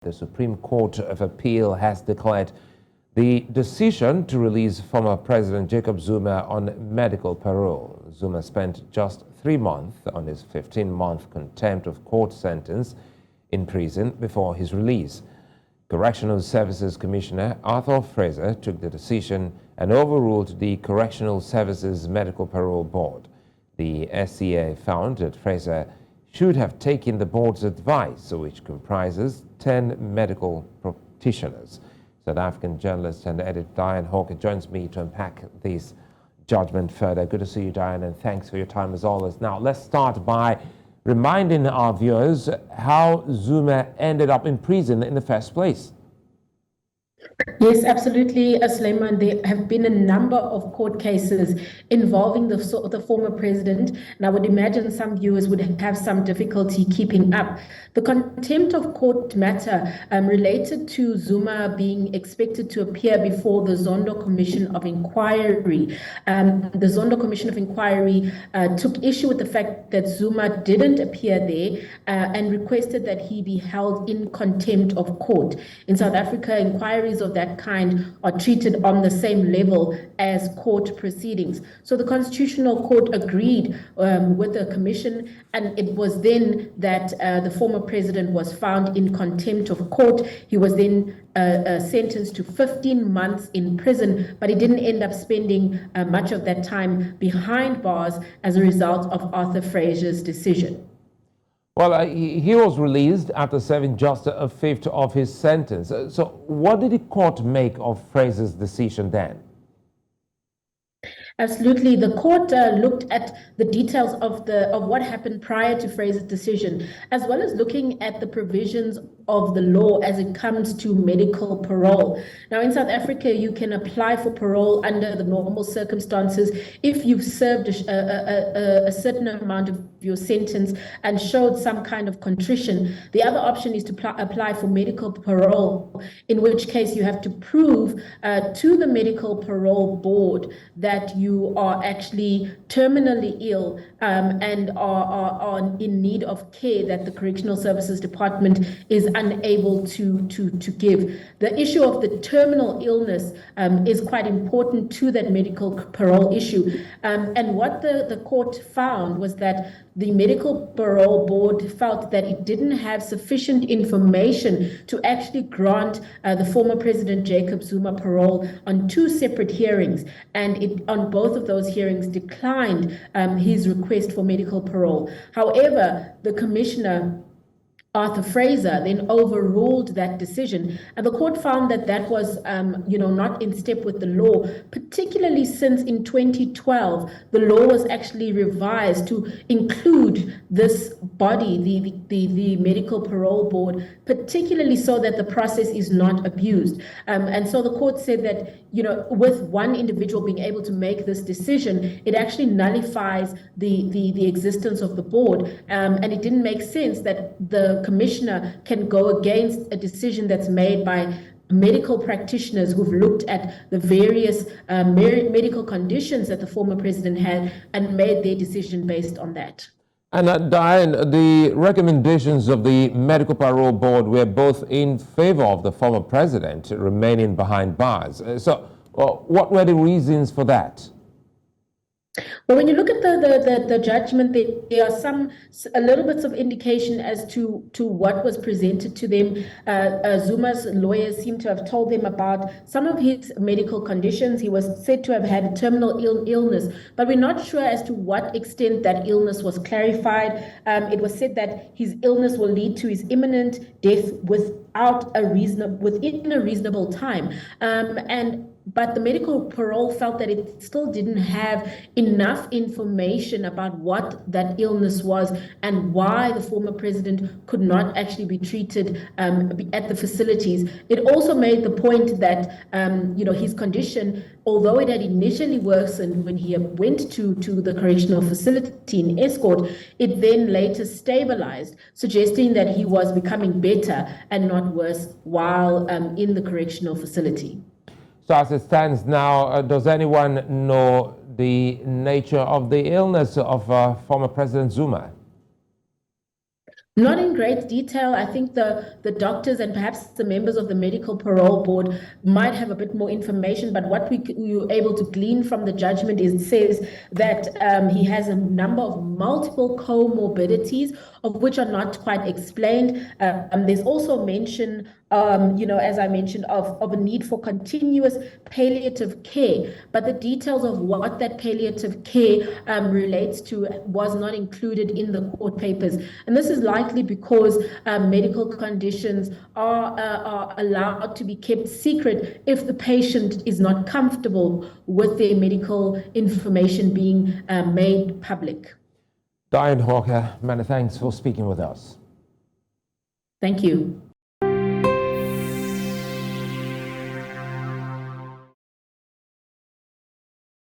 The Supreme Court of Appeal has declared the decision to release former President Jacob Zuma on medical parole. Zuma spent just 3 months on his 15-month contempt of court sentence in prison before his release. Correctional Services Commissioner Arthur Fraser took the decision and overruled the Correctional Services Medical Parole Board. The SCA found that Fraser should have taken the board's advice, which comprises 10 medical practitioners. South African journalist and editor Dianne Hawker joins me to unpack this judgment further. Good to see you, Dianne, and thanks for your time as always. Now, let's start by reminding our viewers how Zuma ended up in prison in the first place. Yes, absolutely, Sulaiman. There have been a number of court cases involving the former president, and I would imagine some viewers would have some difficulty keeping up. The contempt of court matter related to Zuma being expected to appear before the Zondo Commission of Inquiry. The Zondo Commission of Inquiry took issue with the fact that Zuma didn't appear there and requested that he be held in contempt of court. In South Africa, inquiries of that kind are treated on the same level as court proceedings. So the Constitutional Court agreed with the commission, and it was then that the former president was found in contempt of court. He was then sentenced to 15 months in prison, but he didn't end up spending much of that time behind bars as a result of Arthur Fraser's decision. Well, he was released after serving just a fifth of his sentence. So what did the court make of Fraser's decision then? Absolutely. The court looked at the details of what happened prior to Fraser's decision, as well as looking at the provisions of the law as it comes to medical parole. Now, in South Africa, you can apply for parole under the normal circumstances if you've served a certain amount of your sentence and showed some kind of contrition. The other option is to apply for medical parole, in which case you have to prove to the medical parole board that you are actually terminally ill and are in need of care that the Correctional Services Department is unable to give. The issue of the terminal illness is quite important to that medical parole issue. And what the court found was that the medical parole board felt that it didn't have sufficient information to actually grant the former President Jacob Zuma parole on 2 separate hearings, and it on both of those hearings declined his request for medical parole. However, the commissioner Arthur Fraser then overruled that decision, and the court found that that was, not in step with the law, particularly since in 2012 the law was actually revised to include this body, the medical parole board, particularly so that the process is not abused. And so the court said that, with one individual being able to make this decision, it actually nullifies the existence of the board, and it didn't make sense that the commissioner can go against a decision that's made by medical practitioners who've looked at the various medical conditions that the former president had and made their decision based on that. And Dianne, the recommendations of the Medical Parole Board were both in favor of the former president remaining behind bars. What were the reasons for that? Well, when you look at the judgment, there are a little bits of indication as to what was presented to them. Zuma's lawyers seem to have told them about some of his medical conditions. He was said to have had a terminal illness, but we're not sure as to what extent that illness was clarified. It was said that his illness will lead to his imminent death within a reasonable time, but the medical parole felt that it still didn't have enough information about what that illness was and why the former president could not actually be treated at the facilities. It also made the point that his condition, although it had initially worsened when he went to the correctional facility in Escort, it then later stabilized, suggesting that he was becoming better and not worse while in the correctional facility. So as it stands now, does anyone know the nature of the illness of former President Zuma? Not in great detail. I think the doctors and perhaps the members of the medical parole board might have a bit more information, but what we were able to glean from the judgment is it says that he has a number of multiple comorbidities, of which are not quite explained. There's also mention, as I mentioned, of a need for continuous palliative care, but the details of what that palliative care relates to was not included in the court papers. And this is likely because medical conditions are allowed to be kept secret if the patient is not comfortable with their medical information being made public. Dianne Hawker, many thanks for speaking with us. Thank you.